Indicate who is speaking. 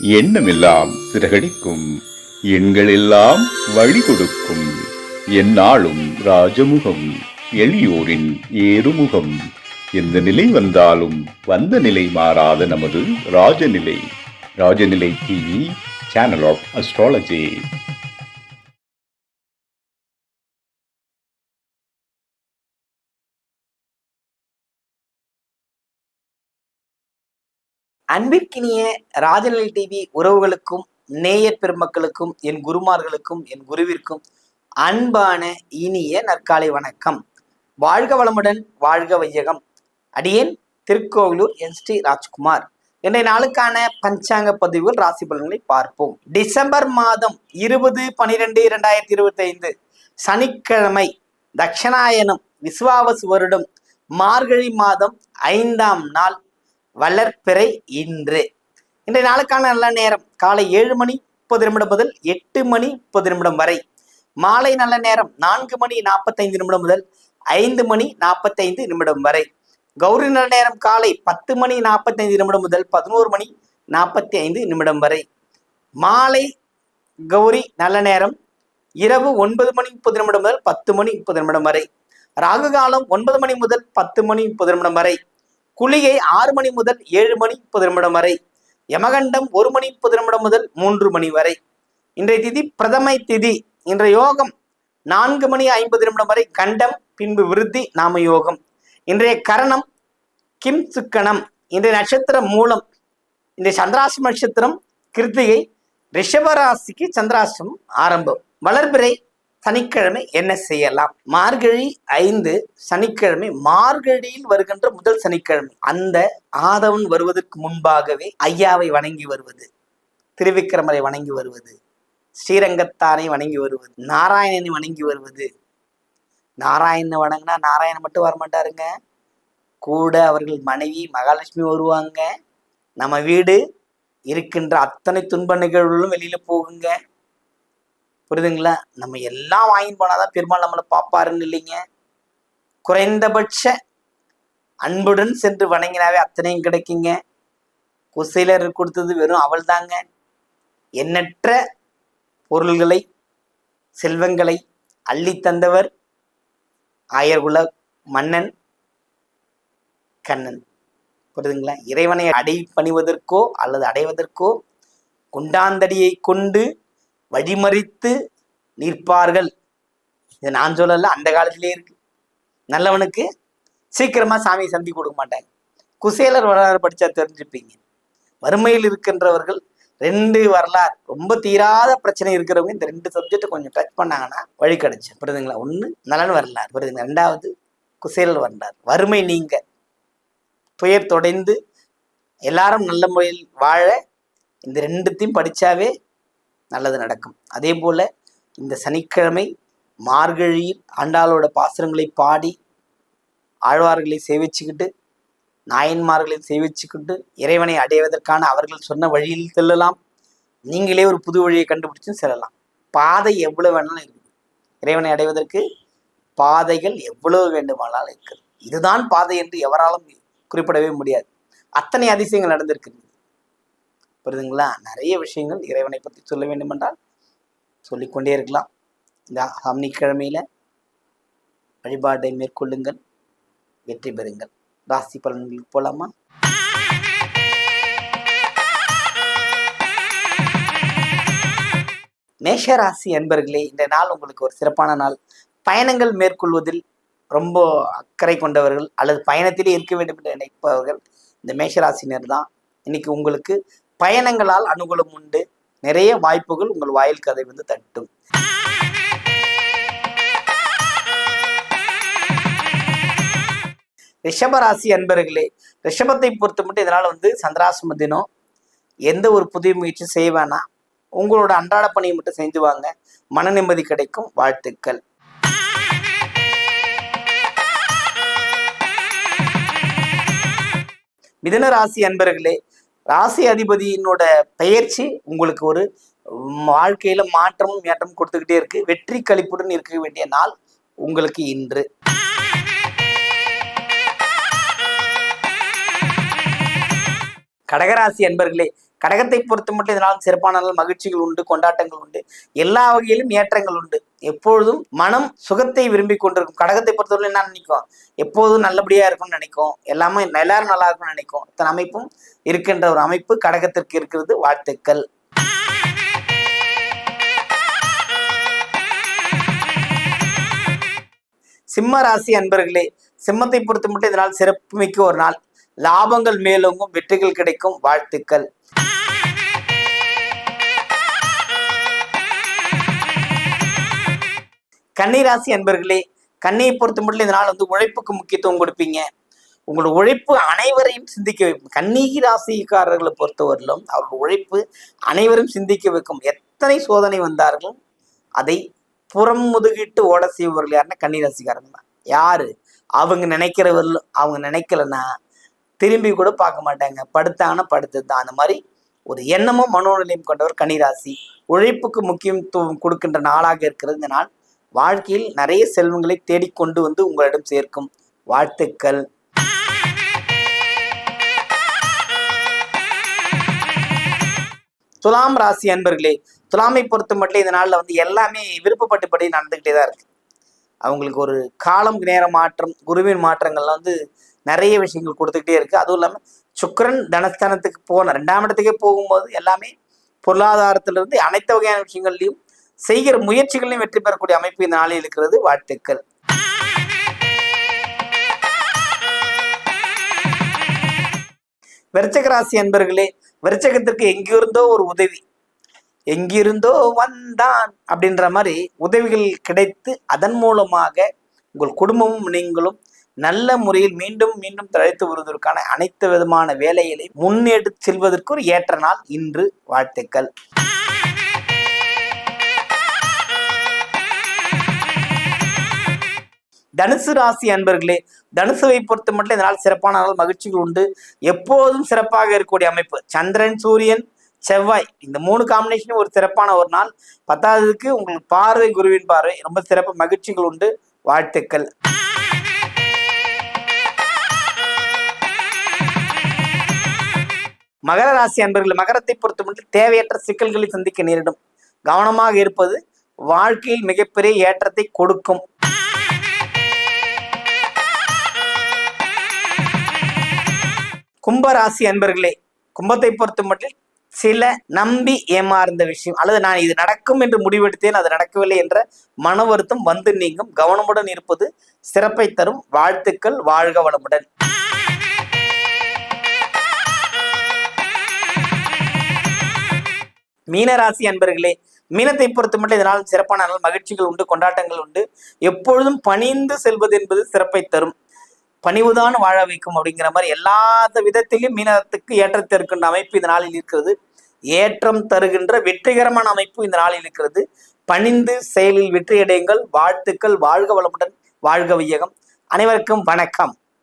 Speaker 1: எண்ணமெல்லாம் சிறகடிக்கும், எண்களெல்லாம் வழி கொடுக்கும், எந்நாளும் ராஜமுகம், எளியோரின் ஏறுமுகம். எந்த நிலை வந்தாலும் வந்த நிலை மாறாத நமது Rajanilai. Rajanilai TV, channel of astrology.
Speaker 2: அன்பிற்கினிய ராஜநிலை டிவி உறவுகளுக்கும் நேயர் பெருமக்களுக்கும் என் குருமார்களுக்கும் என் குருவிற்கும் அன்பான இனிய நற்காலை வணக்கம். வாழ்க வளமுடன், வாழ்க வையகம். அடியேன் திருக்கோவிலூர் என் ஸ்ரீ ராஜ்குமார். இன்றைய நாளுக்கான பஞ்சாங்க பதிவுகள், ராசி பலன்களை பார்ப்போம். டிசம்பர் மாதம் 20/12/2025 சனிக்கிழமை, தட்சணாயனம் விசுவாவசு வருடம், மார்கழி மாதம் 5ஆம் நாள், வளர்ப்பிறை. இன்றைய நாளுக்கான நல்ல நேரம் காலை 7:30 முதல் 8:30 வரை. மாலை நல்ல நேரம் 4:45 முதல் 5:45 வரை. கௌரி நல்ல நேரம் காலை 10:45 முதல் 11:45 வரை. மாலை கௌரி நல்ல நேரம் இரவு 9:30 முதல் 10:30 வரை. ராகு காலம் 9 மணி முதல் 10:30 வரை. குளிகை 6 மணி முதல் 7:30 வரை. யமகண்டம் 1:30 முதல் 3 மணி வரை. இன்றைய திதி பிரதமை திதி. இன்றைய யோகம் 4:50 வரை கண்டம், பின்பு விருத்தி நாம யோகம். இன்றைய கரணம் கிம் சுக்கணம். இன்றைய நட்சத்திரம் மூலம். இன்றைய சந்திராசிரம நட்சத்திரம் கிருத்திகை. ரிஷபராசிக்கு சந்திராசிரமம் ஆரம்பம். வளர்பிறை சனிக்கிழமை என்ன செய்யலாம்? மார்கழி 5 சனிக்கிழமை, மார்கழியில் வருகின்ற முதல் சனிக்கிழமை. அந்த ஆதவன் வருவதற்கு முன்பாகவே ஐயாவை வணங்கி வருவது, திருவிக்கிரமரை வணங்கி வருவது, ஸ்ரீரங்கத்தானை வணங்கி வருவது, நாராயணனை வணங்கி வருவது. நாராயணனை வணங்கினா நாராயணன் மட்டும் வரமாட்டாருங்க, கூட அவர்கள் மனைவி மகாலட்சுமி வருவாங்க. நம்ம வீடு இருக்கின்ற அத்தனை துன்ப நிகழ்வுகளும் வெளியில போகுங்க. புரியுதுங்களா? நம்ம எல்லாம் வாங்கிட்டு போனாதான் பெருமாள் நம்மளை பார்ப்பாருன்னு இல்லைங்க. குறைந்தபட்ச அன்புடன் சென்று வணங்கினாவே அத்தனையும் கிடைக்குங்க. குசைலர் கொடுத்தது வெறும் அவள் தாங்க. எண்ணற்ற பொருள்களை, செல்வங்களை அள்ளி தந்தவர் ஆயர்குல மன்னன் கண்ணன். புரியுதுங்களா? இறைவனை பணிவதற்கோ அல்லது அடைவதற்கோ குண்டாந்தடியை கொண்டு வழிமறித்து நிற்பார்கள். இது நான் சொல்லல, அந்த காலத்திலே இருக்கு. நல்லவனுக்கு சீக்கிரமா சாமியை சந்தி கொடுக்க மாட்டாங்க. குசேலர் வரலாறு படிச்சா தெரிஞ்சுப்பீங்க. வறுமையில் இருக்கின்றவர்கள் 2 வரலாறு, ரொம்ப தீராத பிரச்சனை இருக்கிறவங்க இந்த 2 சப்ஜெக்ட் கொஞ்சம் டச் பண்ணாங்கன்னா வழி கிடைச்சு. புரியுதுங்களா? 1 நலன் வரலாறு, புரியுதுங்க. 2வது குசேலர் வரலாறு. வறுமை நீங்க, துயர் தொடைந்து எல்லாரும் நல்ல முறையில் வாழ இந்த 2த்தையும் படிச்சாவே நல்லது நடக்கும். அதே போல இந்த சனிக்கிழமை மார்கழியில் ஆண்டாளோட பாசுரங்களை பாடி, ஆழ்வார்களை சேவிச்சுக்கிட்டு, நாயன்மார்களை சேவிச்சுக்கிட்டு இறைவனை அடைவதற்கான அவர்கள் சொன்ன வழியில் செல்லலாம். நீங்களே ஒரு புது வழியை கண்டுபிடிச்சும் செல்லலாம். பாதை எவ்வளவு வேணாலும் இருக்குது. இறைவனை அடைவதற்கு பாதைகள் எவ்வளவு வேண்டுமானாலும் இருக்குது. இதுதான் பாதை என்று எவராலும் குறிப்பிடவே முடியாது. அத்தனை அதிசயங்கள் நடந்திருக்கிறது. புரியுதுங்களா? நிறைய விஷயங்கள் இறைவனை பற்றி சொல்ல வேண்டும் என்றால் சொல்லிக்கொண்டே இருக்கலாம். இந்த சனிக்கிழமையில வழிபாட்டை மேற்கொள்ளுங்கள், வெற்றி பெறுங்கள். ராசி பலன்களுக்கு போலாமா? மேஷராசி அன்பர்களே, இந்த நாள் உங்களுக்கு ஒரு சிறப்பான நாள். பயணங்கள் மேற்கொள்வதில் ரொம்ப அக்கறை கொண்டவர்கள் அல்லது பயணத்திலே இருக்க வேண்டும் என்று நினைப்பவர்கள் இந்த மேஷராசினர் தான். இன்னைக்கு உங்களுக்கு பயணங்களால் அனுகூலம் உண்டு. நிறைய வாய்ப்புகள் உங்கள் வாயில் கதை தட்டும். ரிஷபராசி அன்பர்களே, ரிஷபத்தை பொறுத்த மட்டும் இதனால சந்திராசிரம தினம். எந்த ஒரு புதிய முயற்சி செய்ய வேணாம். உங்களோட அன்றாட பணியை மட்டும் செஞ்சு வாங்க, மன நிம்மதி கிடைக்கும். வாழ்த்துக்கள். மிதுன ராசி அன்பர்களே, ராசி அதிபதியினோட பெயர்ச்சி உங்களுக்கு ஒரு வாழ்க்கையில மாற்றமும் ஏற்றமும் கொடுத்துக்கிட்டே இருக்கு. வெற்றி களிப்புடன் இருக்க வேண்டிய நாள் உங்களுக்கு இன்று. கடகராசி அன்பர்களே, கடகத்தை பொறுத்த மட்டும் இதனால் சிறப்பான நாள், மகிழ்ச்சிகள் உண்டு, கொண்டாட்டங்கள் உண்டு, எல்லா வகையிலும் ஏற்றங்கள் உண்டு. எப்பொழுதும் மனம் சுகத்தை விரும்பி கொண்டிருக்கும். கடகத்தை பொறுத்தவரை என்ன நினைக்கும், எப்போதும் நல்லபடியா இருக்கும்னு நினைக்கும், எல்லாமே எல்லாரும் நல்லா இருக்கும்னு நினைக்கும். இத்தனை அமைப்பும் இருக்கின்ற ஒரு அமைப்பு கடகத்திற்கு இருக்கிறது. வாழ்த்துக்கள். சிம்ம ராசி அன்பர்களே, சிம்மத்தை பொறுத்த மட்டும் இதனால் சிறப்புமிக்க ஒரு நாள், லாபங்கள் மேலோங்கும், வெற்றிகள் கிடைக்கும். வாழ்த்துக்கள். கன்னிராசி அன்பர்களே, கன்னியை பொறுத்த மட்டும் இதனால் உழைப்புக்கு முக்கியத்துவம் கொடுப்பீங்க. உங்களோட உழைப்பு அனைவரையும் சிந்திக்க வைக்கும். கன்னி ராசிக்காரர்களை பொறுத்தவரையிலும் அவர்கள் உழைப்பு அனைவரும் சிந்திக்க வைக்கும். எத்தனை சோதனை வந்தார்கள் அதை புறம் முதுகிட்டு ஓட செய்வர்கள் யாருன்னா கன்னிராசிக்காரங்க தான். யாரு அவங்க நினைக்கிறவர்களும், அவங்க நினைக்கலன்னா திரும்பி கூட பார்க்க மாட்டாங்க, படுத்தாங்கன்னா படுத்தது தான். அந்த மாதிரி ஒரு எண்ணமும் மனோநிலையும் கொண்டவர் கன்னிராசி. உழைப்புக்கு முக்கியத்துவம் கொடுக்கின்ற நாளாக இருக்கிறது இந்த நாள். வாழ்க்கையில் நிறைய செல்வங்களை தேடிக்கொண்டு உங்களிடம் சேர்க்கும். வாழ்த்துக்கள். துலாம் ராசி அன்பர்களே, துலாமை பொறுத்த மட்டும் இந்த நாள்ல எல்லாமே விருப்பப்பட்டுப்படி நடந்துகிட்டே தான் இருக்கு. அவங்களுக்கு ஒரு காலம் நேர மாற்றம், குருவின் மாற்றங்கள்லாம் நிறைய விஷயங்கள் கொடுத்துக்கிட்டே இருக்கு. அதுவும் இல்லாம சுக்கிரன் தனஸ்தானத்துக்கு போன 2ஆம் இடத்துக்கே போகும்போது எல்லாமே பொருளாதாரத்திலிருந்து அனைத்து வகையான விஷயங்கள்லையும் செய்கிற முயற்சிகளையும் வெற்றி பெறக்கூடிய அமைப்பு இந்த நாளில் இருக்கிறது. வாழ்த்துக்கள். விருச்சிக ராசி அன்பர்களே, விருச்சிகத்திற்கு எங்கிருந்தோ ஒரு உதவி, எங்கிருந்தோ வந்தான் அப்படின்ற மாதிரி உதவிகள் கிடைத்து அதன் மூலமாக உங்கள் குடும்பமும் நீங்களும் நல்ல முறையில் மீண்டும் மீண்டும் தழைத்து வருவதற்கான அனைத்து விதமான வேலைகளை முன்னெடுத்து செல்வதற்கு ஒரு ஏற்ற நாள் இன்று. வாழ்த்துக்கள். தனுசு ராசி அன்பர்களே, தனுசுவை பொறுத்த மட்டும் இதனால் சிறப்பான நாள், மகிழ்ச்சிகள் உண்டு, எப்போதும் சிறப்பாக இருக்கக்கூடிய அமைப்பு. சந்திரன், சூரியன், செவ்வாய் இந்த 3 காம்பினேஷனும் ஒரு சிறப்பான ஒரு நாள். 10வதுக்கு உங்களுக்கு பார்வை, குருவின் பார்வை, ரொம்ப சிறப்பு, மகிழ்ச்சிகள் உண்டு. வாழ்த்துக்கள். மகர ராசி அன்பர்கள், மகரத்தை பொறுத்த மட்டும் தேவையற்ற சிக்கல்களை சந்திக்க நேரிடும். கவனமாக இருப்பது வாழ்க்கையில் மிகப்பெரிய ஏற்றத்தை கொடுக்கும். கும்பராசி அன்பர்களே, கும்பத்தை பொறுத்த மட்டும் சில நம்பி ஏமாறுந்த விஷயம் அல்லது நான் இது நடக்கும் என்று முடிவெடுத்தேன், அது நடக்கவில்லை என்ற மன வருத்தம் நீங்கும். கவனமுடன் இருப்பது சிறப்பை தரும். வாழ்த்துக்கள். வாழ்க வளமுடன். மீனராசி அன்பர்களே, மீனத்தை பொறுத்த மட்டும் இதனால் சிறப்பான நாள், மகிழ்ச்சிகள் உண்டு, கொண்டாட்டங்கள் உண்டு, எப்பொழுதும் பணிந்து செல்வது என்பது சிறப்பை தரும். பணிவுதான் வாழ வைக்கும் அப்படிங்கிற மாதிரி எல்லா விதத்திலும் மீனத்துக்கு ஏற்றத்தை இருக்கின்ற அமைப்பு இந்த நாளில் இருக்கிறது. ஏற்றம் தருகின்ற வெற்றிகரமான அமைப்பு இந்த நாளில் இருக்கிறது. பணிந்து செயலில் வெற்றியடையுங்கள். வாழ்த்துக்கள். வாழ்க வளமுடன். வாழ்க வையகம். அனைவருக்கும் வணக்கம்.